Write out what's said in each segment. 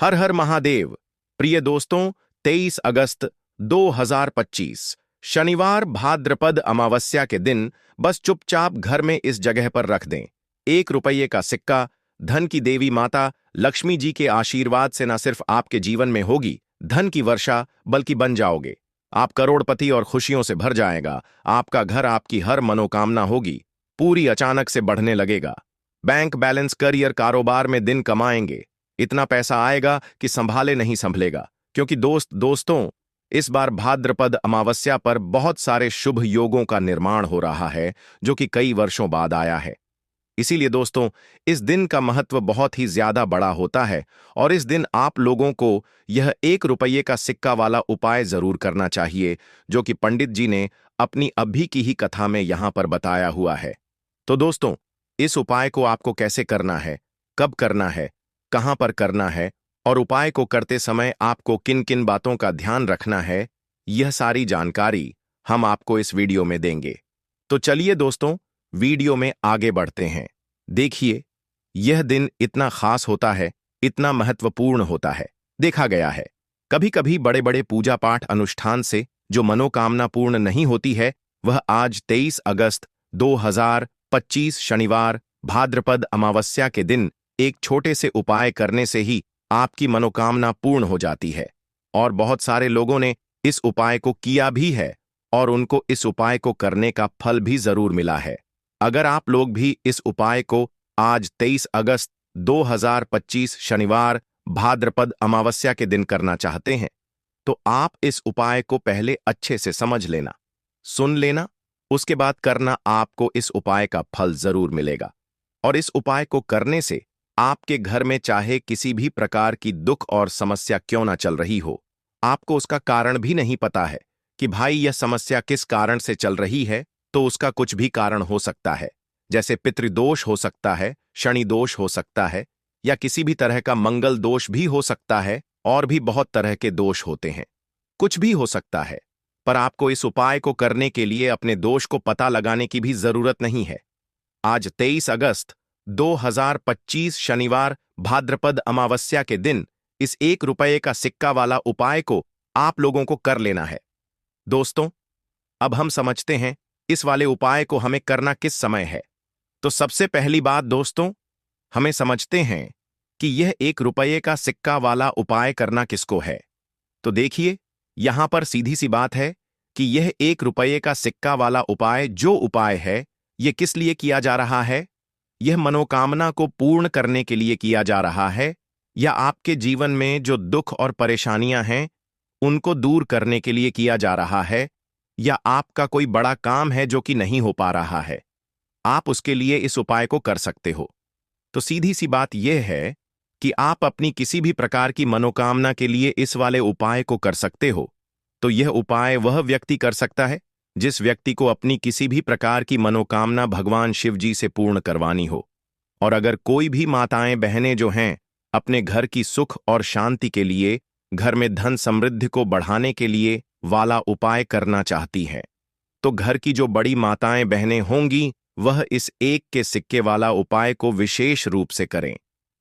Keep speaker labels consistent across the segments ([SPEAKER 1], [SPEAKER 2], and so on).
[SPEAKER 1] हर हर महादेव। प्रिय दोस्तों, 23 अगस्त 2025 शनिवार भाद्रपद अमावस्या के दिन बस चुपचाप घर में इस जगह पर रख दें। 1 रुपये का सिक्का। धन की देवी माता लक्ष्मी जी के आशीर्वाद से न सिर्फ आपके जीवन में होगी धन की वर्षा, बल्कि बन जाओगे आप करोड़पति और खुशियों से भर जाएगा। आपका घर, आपकी हर मनोकामना होगी पूरी, अचानक से बढ़ने लगेगा। बैंक बैलेंस, करियर, कारोबार में दिन कमाएंगे। इतना पैसा आएगा कि संभाले नहीं संभलेगा। क्योंकि दोस्तों, इस बार भाद्रपद अमावस्या पर बहुत सारे शुभ योगों का निर्माण हो रहा है, जो कि कई वर्षों बाद आया है। इसीलिए दोस्तों, इस दिन का महत्व बहुत ही ज्यादा बड़ा होता है और इस दिन आप लोगों को यह 1 रुपये का सिक्का वाला उपाय जरूर करना चाहिए, जो कि पंडित जी ने अपनी अभी की ही कथा में यहां पर बताया हुआ है। तो दोस्तों, इस उपाय को आपको कैसे करना है, कब करना है, कहां पर करना है और उपाय को करते समय आपको किन किन बातों का ध्यान रखना है, यह सारी जानकारी हम आपको इस वीडियो में देंगे। तो चलिए दोस्तों, वीडियो में आगे बढ़ते हैं। देखिए, यह दिन इतना खास होता है, इतना महत्वपूर्ण होता है। देखा गया है कभी कभी बड़े बड़े पूजा पाठ अनुष्ठान से जो मनोकामना पूर्ण नहीं होती है, वह आज 23 अगस्त 2025 शनिवार भाद्रपद अमावस्या के दिन एक छोटे से उपाय करने से ही आपकी मनोकामना पूर्ण हो जाती है। और बहुत सारे लोगों ने इस उपाय को किया भी है और उनको इस उपाय को करने का फल भी जरूर मिला है। अगर आप लोग भी इस उपाय को आज 23 अगस्त 2025 शनिवार भाद्रपद अमावस्या के दिन करना चाहते हैं, तो आप इस उपाय को पहले अच्छे से समझ लेना, सुन लेना, उसके बाद करना। आपको इस उपाय का फल जरूर मिलेगा। और इस उपाय को करने से आपके घर में चाहे किसी भी प्रकार की दुख और समस्या क्यों ना चल रही हो, आपको उसका कारण भी नहीं पता है कि भाई यह समस्या किस कारण से चल रही है, तो उसका कुछ भी कारण हो सकता है। जैसे पितृदोष हो सकता है, शनि दोष हो सकता है, या किसी भी तरह का मंगल दोष भी हो सकता है, और भी बहुत तरह के दोष होते हैं। कुछ भी हो सकता है, पर आपको इस उपाय को करने के लिए अपने दोष को पता लगाने की भी जरूरत नहीं है। आज 23 अगस्त 2025 शनिवार भाद्रपद अमावस्या के दिन इस 1 रुपये का सिक्का वाला उपाय को आप लोगों को कर लेना है। दोस्तों, अब हम समझते हैं इस वाले उपाय को हमें करना किस समय है। तो सबसे पहली बात दोस्तों, हमें समझते हैं कि यह 1 रुपये का सिक्का वाला उपाय करना किसको है। तो देखिए, यहां पर सीधी सी बात है कि यह 1 रुपये का सिक्का वाला उपाय जो उपाय है, यह किस लिए किया जा रहा है। यह मनोकामना को पूर्ण करने के लिए किया जा रहा है, या आपके जीवन में जो दुख और परेशानियां हैं उनको दूर करने के लिए किया जा रहा है, या आपका कोई बड़ा काम है जो कि नहीं हो पा रहा है, आप उसके लिए इस उपाय को कर सकते हो। तो सीधी सी बात यह है कि आप अपनी किसी भी प्रकार की मनोकामना के लिए इस वाले उपाय को कर सकते हो। तो यह उपाय वह व्यक्ति कर सकता है जिस व्यक्ति को अपनी किसी भी प्रकार की मनोकामना भगवान शिव जी से पूर्ण करवानी हो। और अगर कोई भी माताएं बहनें जो हैं अपने घर की सुख और शांति के लिए, घर में धन समृद्धि को बढ़ाने के लिए वाला उपाय करना चाहती हैं, तो घर की जो बड़ी माताएं बहनें होंगी वह इस 1 के सिक्के वाला उपाय को विशेष रूप से करें।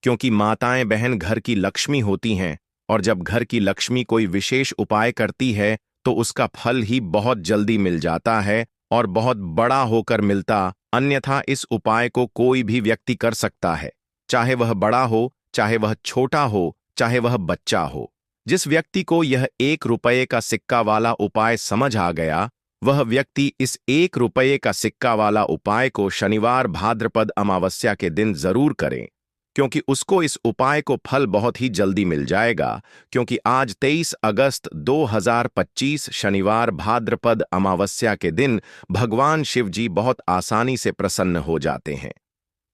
[SPEAKER 1] क्योंकि माताएं बहन घर की लक्ष्मी होती हैं, और जब घर की लक्ष्मी कोई विशेष उपाय करती है तो उसका फल ही बहुत जल्दी मिल जाता है और बहुत बड़ा होकर मिलता। अन्यथा इस उपाय को कोई भी व्यक्ति कर सकता है, चाहे वह बड़ा हो, चाहे वह छोटा हो, चाहे वह बच्चा हो। जिस व्यक्ति को यह 1 रुपये का सिक्का वाला उपाय समझ आ गया, वह व्यक्ति इस 1 रुपये का सिक्का वाला उपाय को शनिवार भाद्रपद अमावस्या के दिन जरूर करें, क्योंकि उसको इस उपाय को फल बहुत ही जल्दी मिल जाएगा। क्योंकि आज 23 अगस्त 2025 शनिवार भाद्रपद अमावस्या के दिन भगवान शिव जी बहुत आसानी से प्रसन्न हो जाते हैं।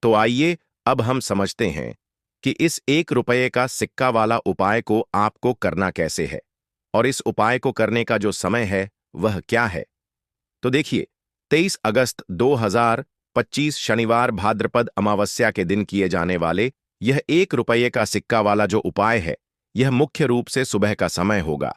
[SPEAKER 1] तो आइए अब हम समझते हैं कि इस 1 रुपये का सिक्का वाला उपाय को आपको करना कैसे है, और इस उपाय को करने का जो समय है वह क्या है। तो देखिए, 23 अगस्त 2025 शनिवार भाद्रपद अमावस्या के दिन किए जाने वाले यह 1 रुपये का सिक्का वाला जो उपाय है, यह मुख्य रूप से सुबह का समय होगा,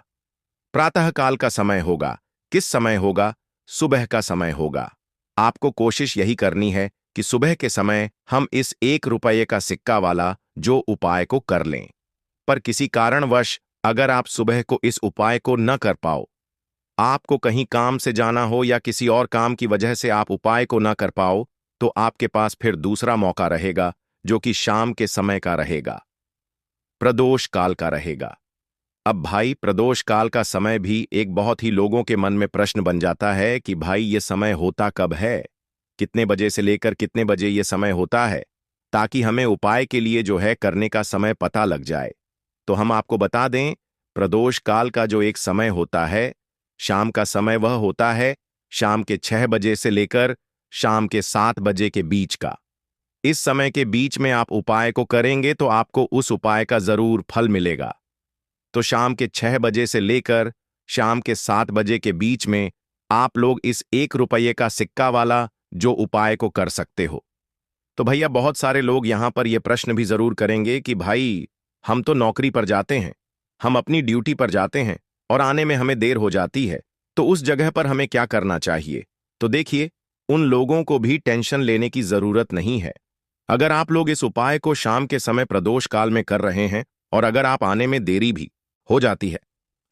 [SPEAKER 1] प्रातःकाल का समय होगा। किस समय होगा? सुबह का समय होगा। आपको कोशिश यही करनी है कि सुबह के समय हम इस 1 रुपये का सिक्का वाला जो उपाय को कर लें। पर किसी कारणवश अगर आप सुबह को इस उपाय को न कर पाओ, आपको कहीं काम से जाना हो या किसी और काम की वजह से आप उपाय को न कर पाओ, तो आपके पास फिर दूसरा मौका रहेगा, जो कि शाम के समय का रहेगा, प्रदोष काल का रहेगा। अब भाई, प्रदोष काल का समय भी एक बहुत ही लोगों के मन में प्रश्न बन जाता है कि भाई ये समय होता कब है, कितने बजे से लेकर कितने बजे ये समय होता है, ताकि हमें उपाय के लिए जो है करने का समय पता लग जाए। तो हम आपको बता दें, प्रदोष काल का जो एक समय होता है, शाम का समय, वह होता है शाम के 6 बजे से लेकर शाम के 7 बजे के बीच का। इस समय के बीच में आप उपाय को करेंगे तो आपको उस उपाय का जरूर फल मिलेगा। तो शाम के 6 बजे से लेकर शाम के 7 बजे के बीच में आप लोग इस 1 रुपये का सिक्का वाला जो उपाय को कर सकते हो। तो भैया, बहुत सारे लोग यहां पर यह प्रश्न भी जरूर करेंगे कि भाई, हम तो नौकरी पर जाते हैं, हम अपनी ड्यूटी पर जाते हैं और आने में हमें देर हो जाती है, तो उस जगह पर हमें क्या करना चाहिए? तो देखिए, उन लोगों को भी टेंशन लेने की जरूरत नहीं है। अगर आप लोग इस उपाय को शाम के समय प्रदोष काल में कर रहे हैं और अगर आप आने में देरी भी हो जाती है,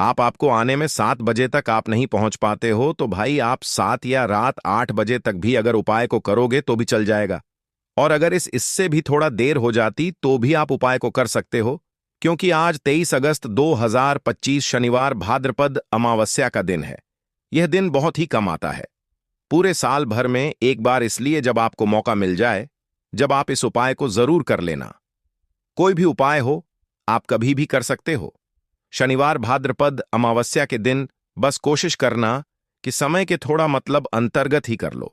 [SPEAKER 1] आपको आने में 7 बजे तक आप नहीं पहुंच पाते हो, तो भाई आप 7 या रात 8 बजे तक भी अगर उपाय को करोगे तो भी चल जाएगा। और अगर इससे भी थोड़ा देर हो जाती तो भी आप उपाय को कर सकते हो, क्योंकि आज 23 अगस्त 2025 शनिवार भाद्रपद अमावस्या का दिन है। यह दिन बहुत ही कम आता है, पूरे साल भर में एक बार, इसलिए जब आपको मौका मिल जाए, जब आप इस उपाय को जरूर कर लेना। कोई भी उपाय हो, आप कभी भी कर सकते हो। शनिवार भाद्रपद अमावस्या के दिन बस कोशिश करना कि समय के थोड़ा मतलब अंतर्गत ही कर लो,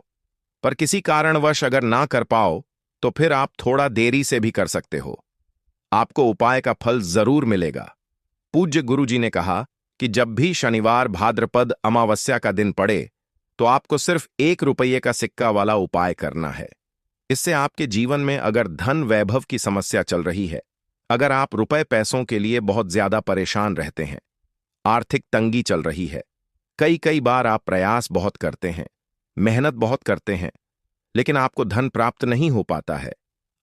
[SPEAKER 1] पर किसी कारणवश अगर ना कर पाओ तो फिर आप थोड़ा देरी से भी कर सकते हो, आपको उपाय का फल जरूर मिलेगा। पूज्य गुरुजी ने कहा कि जब भी शनिवार भाद्रपद अमावस्या का दिन पड़े तो आपको सिर्फ 1 रुपये का सिक्का वाला उपाय करना है। इससे आपके जीवन में अगर धन वैभव की समस्या चल रही है, अगर आप रुपए पैसों के लिए बहुत ज्यादा परेशान रहते हैं, आर्थिक तंगी चल रही है, कई बार आप प्रयास बहुत करते हैं, मेहनत बहुत करते हैं, लेकिन आपको धन प्राप्त नहीं हो पाता है,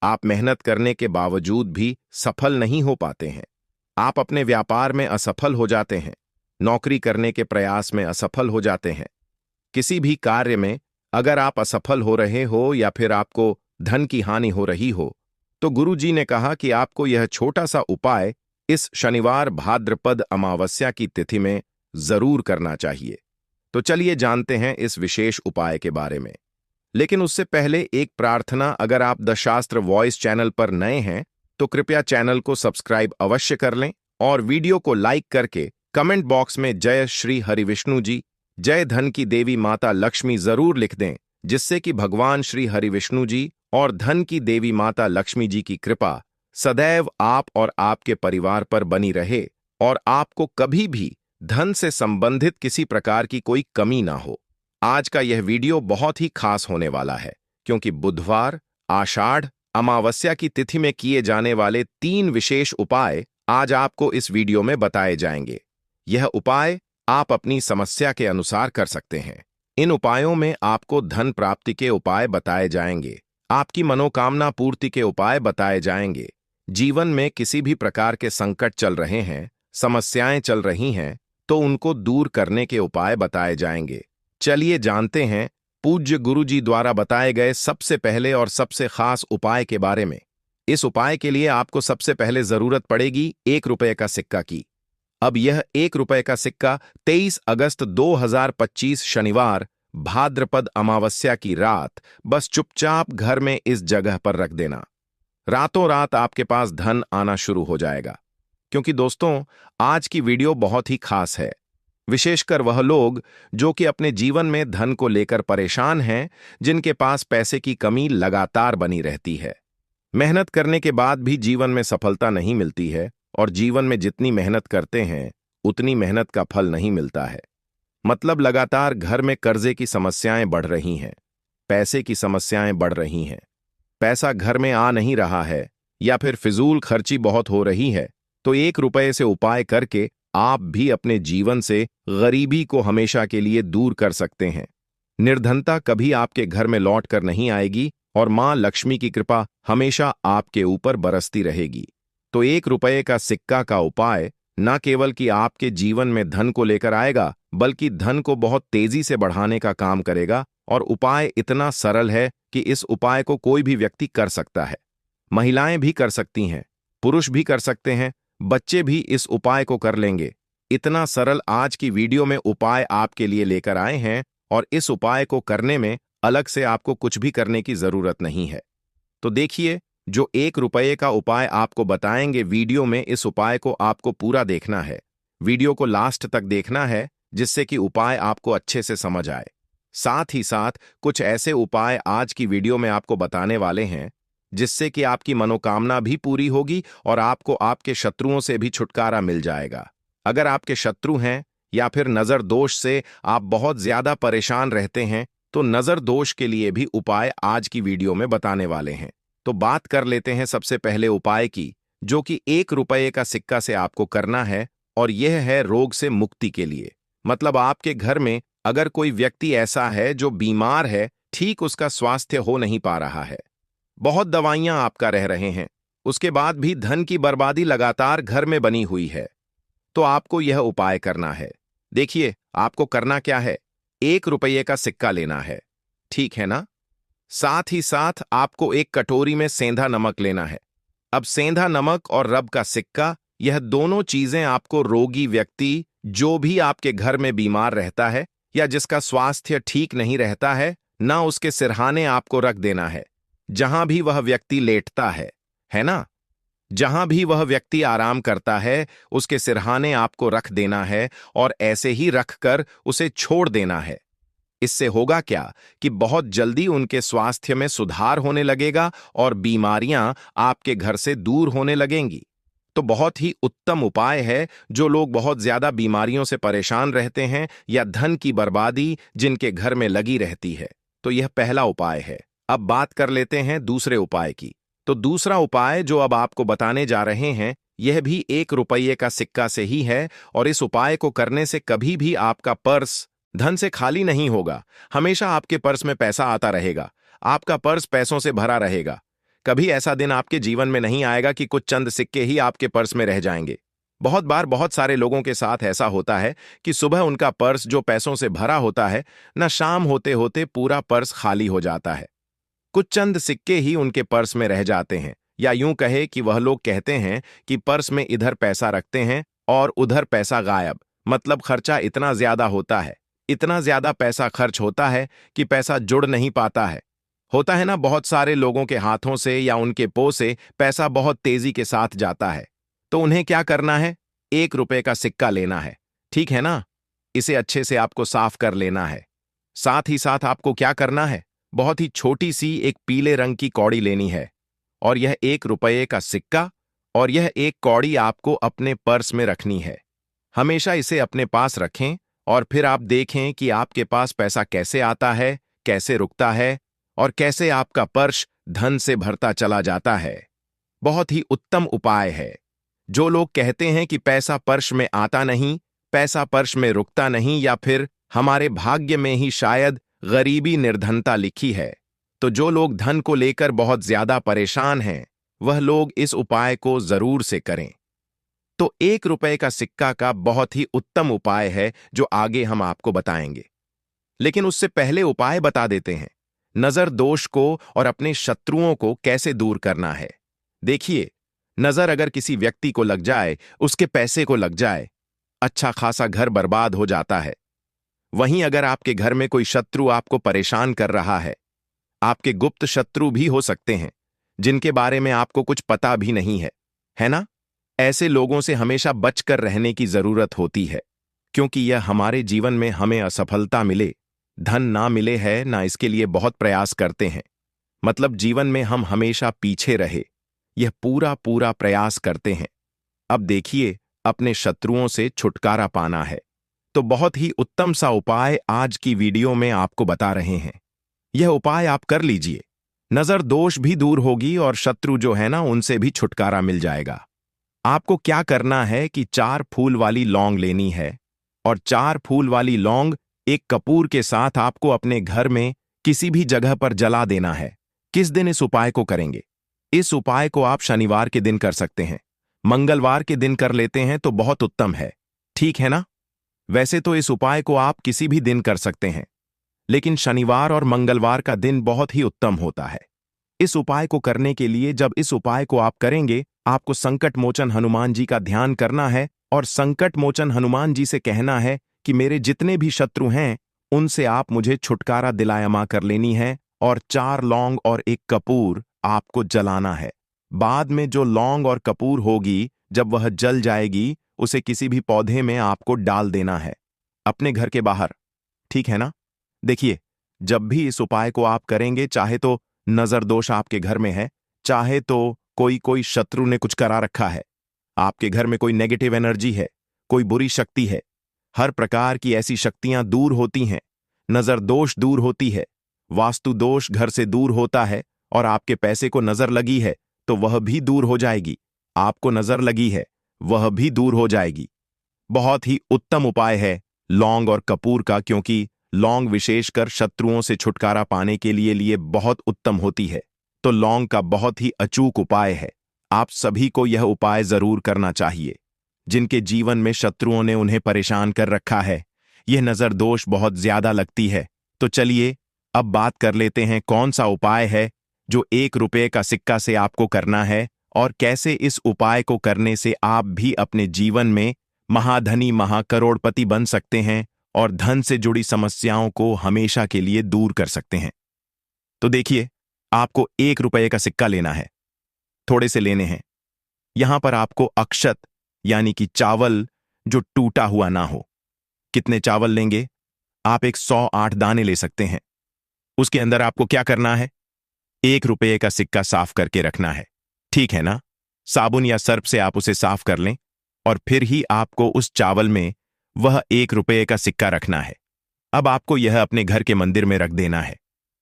[SPEAKER 1] आप मेहनत करने के बावजूद भी सफल नहीं हो पाते हैं, आप अपने व्यापार में असफल हो जाते हैं, नौकरी करने के प्रयास में असफल हो जाते हैं, किसी भी कार्य में अगर आप असफल हो रहे हो या फिर आपको धन की हानि हो रही हो, तो गुरुजी ने कहा कि आपको यह छोटा सा उपाय इस शनिवार भाद्रपद अमावस्या की तिथि में जरूर करना चाहिए। तो चलिए जानते हैं इस विशेष उपाय के बारे में। लेकिन उससे पहले एक प्रार्थना, अगर आप द शास्त्र वॉइस चैनल पर नए हैं तो कृपया चैनल को सब्सक्राइब अवश्य कर लें और वीडियो को लाइक करके कमेंट बॉक्स में जय श्री हरिविष्णु जी, जय धन की देवी माता लक्ष्मी जरूर लिख दें, जिससे कि भगवान श्री हरिविष्णु जी और धन की देवी माता लक्ष्मी जी की कृपा सदैव आप और आपके परिवार पर बनी रहे और आपको कभी भी धन से संबंधित किसी प्रकार की कोई कमी ना हो। आज का यह वीडियो बहुत ही खास होने वाला है, क्योंकि बुधवार, आषाढ़ अमावस्या की तिथि में किए जाने वाले 3 विशेष उपाय आज आपको इस वीडियो में बताए जाएंगे। यह उपाय आप अपनी समस्या के अनुसार कर सकते हैं। इन उपायों में आपको धन प्राप्ति के उपाय बताए जाएंगे, आपकी मनोकामना पूर्ति के उपाय बताए जाएंगे, जीवन में किसी भी प्रकार के संकट चल रहे हैं, समस्याएं चल रही हैं, तो उनको दूर करने के उपाय बताए जाएंगे। चलिए जानते हैं पूज्य गुरुजी द्वारा बताए गए सबसे पहले और सबसे खास उपाय के बारे में। इस उपाय के लिए आपको सबसे पहले जरूरत पड़ेगी 1 रुपये का सिक्का की। अब यह 1 रुपये का सिक्का 23 अगस्त 2025 शनिवार भाद्रपद अमावस्या की रात बस चुपचाप घर में इस जगह पर रख देना। रातों रात आपके पास धन आना शुरू हो जाएगा। क्योंकि दोस्तों, आज की वीडियो बहुत ही खास है, विशेषकर वह लोग जो कि अपने जीवन में धन को लेकर परेशान हैं, जिनके पास पैसे की कमी लगातार बनी रहती है, मेहनत करने के बाद भी जीवन में सफलता नहीं मिलती है और जीवन में जितनी मेहनत करते हैं उतनी मेहनत का फल नहीं मिलता है। मतलब लगातार घर में कर्जे की समस्याएं बढ़ रही हैं, पैसे की समस्याएं बढ़ रही हैं, पैसा घर में आ नहीं रहा है या फिर फिजूल खर्ची बहुत हो रही है, तो 1 रुपये से उपाय करके आप भी अपने जीवन से गरीबी को हमेशा के लिए दूर कर सकते हैं। निर्धनता कभी आपके घर में लौट कर नहीं आएगी और मां लक्ष्मी की कृपा हमेशा आपके ऊपर बरसती रहेगी। तो 1 रुपये का सिक्का का उपाय न केवल कि आपके जीवन में धन को लेकर आएगा, बल्कि धन को बहुत तेजी से बढ़ाने का काम करेगा। और उपाय इतना सरल है कि इस उपाय को कोई भी व्यक्ति कर सकता है। महिलाएं भी कर सकती हैं, पुरुष भी कर सकते हैं, बच्चे भी इस उपाय को कर लेंगे। इतना सरल आज की वीडियो में उपाय आपके लिए लेकर आए हैं, और इस उपाय को करने में अलग से आपको कुछ भी करने की जरूरत नहीं है। तो देखिए, जो 1 रुपये का उपाय आपको बताएंगे वीडियो में, इस उपाय को आपको पूरा देखना है। वीडियो को लास्ट तक देखना है, जिससे कि उपाय आपको अच्छे से समझ आए। साथ ही साथ कुछ ऐसे उपाय आज की वीडियो में आपको बताने वाले हैं, जिससे कि आपकी मनोकामना भी पूरी होगी और आपको आपके शत्रुओं से भी छुटकारा मिल जाएगा। अगर आपके शत्रु हैं या फिर नजर दोष से आप बहुत ज्यादा परेशान रहते हैं, तो नजर दोष के लिए भी उपाय आज की वीडियो में बताने वाले हैं। तो बात कर लेते हैं सबसे पहले उपाय की, जो कि 1 रुपये का सिक्का से आपको करना है, और यह है रोग से मुक्ति के लिए। मतलब आपके घर में अगर कोई व्यक्ति ऐसा है जो बीमार है, ठीक उसका स्वास्थ्य हो नहीं पा रहा है, बहुत दवाइयां आपका रह रहे हैं, उसके बाद भी धन की बर्बादी लगातार घर में बनी हुई है, तो आपको यह उपाय करना है। देखिए, आपको करना क्या है, 1 रुपये का सिक्का लेना है, ठीक है ना। साथ ही साथ आपको एक कटोरी में सेंधा नमक लेना है। अब सेंधा नमक और रब का सिक्का, यह दोनों चीजें आपको रोगी व्यक्ति, जो भी आपके घर में बीमार रहता है या जिसका स्वास्थ्य ठीक नहीं रहता है ना, उसके सिरहाने आपको रख देना है, जहां भी वह व्यक्ति लेटता है ना। जहां भी वह व्यक्ति आराम करता है, उसके सिरहाने आपको रख देना है, और ऐसे ही रखकर उसे छोड़ देना है। इससे होगा क्या कि बहुत जल्दी उनके स्वास्थ्य में सुधार होने लगेगा और बीमारियां आपके घर से दूर होने लगेंगी। तो बहुत ही उत्तम उपाय है। जो लोग बहुत ज्यादा बीमारियों से परेशान रहते हैं या धन की बर्बादी जिनके घर में लगी रहती है, तो यह पहला उपाय है। अब बात कर लेते हैं दूसरे उपाय की। तो दूसरा उपाय जो अब आपको बताने जा रहे हैं, यह भी 1 रुपये का सिक्का से ही है, और इस उपाय को करने से कभी भी आपका पर्स धन से खाली नहीं होगा। हमेशा आपके पर्स में पैसा आता रहेगा, आपका पर्स पैसों से भरा रहेगा। कभी ऐसा दिन आपके जीवन में नहीं आएगा कि कुछ चंद सिक्के ही आपके पर्स में रह जाएंगे। बहुत बार बहुत सारे लोगों के साथ ऐसा होता है कि सुबह उनका पर्स जो पैसों से भरा होता है ना, शाम होते होते पूरा पर्स खाली हो जाता है। कुछ चंद सिक्के ही उनके पर्स में रह जाते हैं, या यूं कहे कि वह लोग कहते हैं कि पर्स में इधर पैसा रखते हैं और उधर पैसा गायब। मतलब खर्चा इतना ज्यादा होता है, इतना ज्यादा पैसा खर्च होता है कि पैसा जुड़ नहीं पाता है। होता है ना, बहुत सारे लोगों के हाथों से या उनके पो से पैसा बहुत तेजी के साथ जाता है। तो उन्हें क्या करना है, 1 रुपये का सिक्का लेना है, ठीक है ना। इसे अच्छे से आपको साफ कर लेना है। साथ ही साथ आपको क्या करना है, बहुत ही छोटी सी एक पीले रंग की कौड़ी लेनी है, और यह 1 रुपये का सिक्का और यह एक कौड़ी आपको अपने पर्स में रखनी है। हमेशा इसे अपने पास रखें, और फिर आप देखें कि आपके पास पैसा कैसे आता है, कैसे रुकता है, और कैसे आपका पर्स धन से भरता चला जाता है। बहुत ही उत्तम उपाय है। जो लोग कहते हैं कि पैसा पर्स में आता नहीं, पैसा पर्स में रुकता नहीं, या फिर हमारे भाग्य में ही शायद गरीबी निर्धनता लिखी है, तो जो लोग धन को लेकर बहुत ज्यादा परेशान हैं, वह लोग इस उपाय को जरूर से करें। तो 1 रुपये का सिक्का का बहुत ही उत्तम उपाय है, जो आगे हम आपको बताएंगे। लेकिन उससे पहले उपाय बता देते हैं, नजर दोष को और अपने शत्रुओं को कैसे दूर करना है। देखिए, नजर अगर किसी व्यक्ति को लग जाए, उसके पैसे को लग जाए, अच्छा खासा घर बर्बाद हो जाता है। वहीं अगर आपके घर में कोई शत्रु आपको परेशान कर रहा है, आपके गुप्त शत्रु भी हो सकते हैं, जिनके बारे में आपको कुछ पता भी नहीं है ना। ऐसे लोगों से हमेशा बचकर रहने की जरूरत होती है, क्योंकि यह हमारे जीवन में हमें असफलता मिले, धन ना मिले है ना, इसके लिए बहुत प्रयास करते हैं। मतलब जीवन में हम हमेशा पीछे रहे, यह पूरा पूरा प्रयास करते हैं। अब देखिए, अपने शत्रुओं से छुटकारा पाना है, तो बहुत ही उत्तम सा उपाय आज की वीडियो में आपको बता रहे हैं। यह उपाय आप कर लीजिए, नजर दोष भी दूर होगी और शत्रु जो है ना, उनसे भी छुटकारा मिल जाएगा। आपको क्या करना है कि 4 फूल वाली लौंग लेनी है, और 4 फूल वाली लौंग एक कपूर के साथ आपको अपने घर में किसी भी जगह पर जला देना है। किस दिन इस उपाय को करेंगे? इस उपाय को आप शनिवार के दिन कर सकते हैं। मंगलवार के दिन कर लेते हैं तो बहुत उत्तम है, ठीक है ना? वैसे तो इस उपाय को आप किसी भी दिन कर सकते हैं, लेकिन शनिवार और मंगलवार का दिन बहुत ही उत्तम होता है। इस उपाय को करने के लिए जब इस उपाय को आप करेंगे, आपको संकट मोचन हनुमान जी का ध्यान करना है और संकट मोचन हनुमान जी से कहना है कि मेरे जितने भी शत्रु हैं उनसे आप मुझे छुटकारा दिलायमा कर लेनी है, और 4 लौंग और 1 कपूर आपको जलाना है। बाद में जो लौंग और कपूर होगी, जब वह जल जाएगी, उसे किसी भी पौधे में आपको डाल देना है, अपने घर के बाहर, ठीक है ना? देखिए, जब भी इस उपाय को आप करेंगे, चाहे तो नजर दोष आपके घर में है, चाहे तो कोई शत्रु ने कुछ करा रखा है, आपके घर में कोई नेगेटिव एनर्जी है, कोई बुरी शक्ति है, हर प्रकार की ऐसी शक्तियां दूर होती हैं, नजर दोष दूर होती है, वास्तु दोष घर से दूर होता है, और आपके पैसे को नजर लगी है तो वह भी दूर हो जाएगी, आपको नजर लगी है वह भी दूर हो जाएगी। बहुत ही उत्तम उपाय है लौंग और कपूर का, क्योंकि लौंग विशेषकर शत्रुओं से छुटकारा पाने के लिए बहुत उत्तम होती है। तो लौंग का बहुत ही अचूक उपाय है। आप सभी को यह उपाय जरूर करना चाहिए। जिनके जीवन में शत्रुओं ने उन्हें परेशान कर रखा है, यह नजर दोष बहुत ज्यादा लगती है। तो चलिए अब बात कर लेते हैं कौन सा उपाय है जो 1 रुपये का सिक्का से आपको करना है, और कैसे इस उपाय को करने से आप भी अपने जीवन में महाधनी महाकरोड़पति बन सकते हैं और धन से जुड़ी समस्याओं को हमेशा के लिए दूर कर सकते हैं। तो देखिए, आपको 1 रुपये का सिक्का लेना है, थोड़े से लेने हैं। यहां पर आपको अक्षत यानी कि चावल जो टूटा हुआ ना हो। कितने चावल लेंगे? आप 108 दाने ले सकते हैं। उसके अंदर आपको क्या करना है? 1 रुपये का सिक्का साफ करके रखना है, ठीक है ना? साबुन या सर्फ से आप उसे साफ कर लें, और फिर ही आपको उस चावल में वह 1 रुपये का सिक्का रखना है। अब आपको यह अपने घर के मंदिर में रख देना है।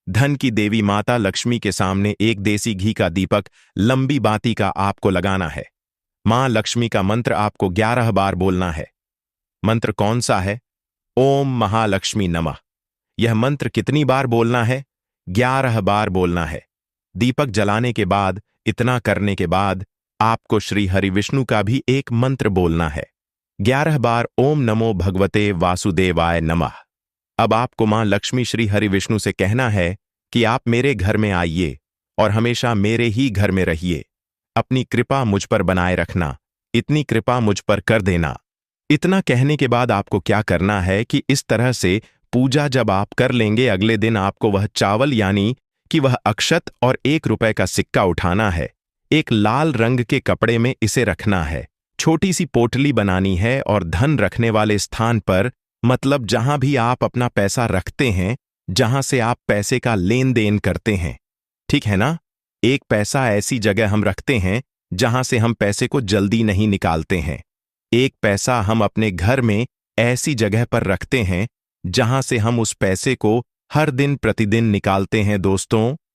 [SPEAKER 1] धन की देवी माता लक्ष्मी के सामने एक देसी घी का दीपक लंबी बाती का आपको लगाना है। मां लक्ष्मी का मंत्र आपको 11 बार बोलना है। मंत्र कौन सा है? ओम महालक्ष्मी नमः। यह मंत्र कितनी बार बोलना है? 11 बार बोलना है। दीपक जलाने के बाद, इतना करने के बाद, आपको श्री हरि विष्णु का भी एक मंत्र बोलना है। 11 बार ओम नमो भगवते वासुदेवाय नमः। अब आपको मां लक्ष्मी श्री हरि विष्णु से कहना है कि आप मेरे घर में आइए और हमेशा मेरे ही घर में रहिए। अपनी कृपा मुझ पर बनाए रखना, इतनी कृपा मुझ पर कर देना। इतना कहने के बाद आपको क्या करना है कि इस तरह से पूजा जब आप कर लेंगे, अगले दिन आपको वह चावल यानी कि वह अक्षत और 1 रुपये का सिक्का उठाना है। एक लाल रंग के कपड़े में इसे रखना है। छोटी सी पोटली बनानी है और धन रखने वाले स्थान पर, मतलब जहां भी आप अपना पैसा रखते हैं, जहां से आप पैसे का लेन देन करते हैं, ठीक है ना? एक पैसा ऐसी जगह हम रखते हैं जहां से हम पैसे को जल्दी नहीं निकालते हैं। एक पैसा हम अपने घर में ऐसी जगह पर रखते हैं जहां से हम उस पैसे को हर दिन प्रतिदिन निकालते हैं। दोस्तों,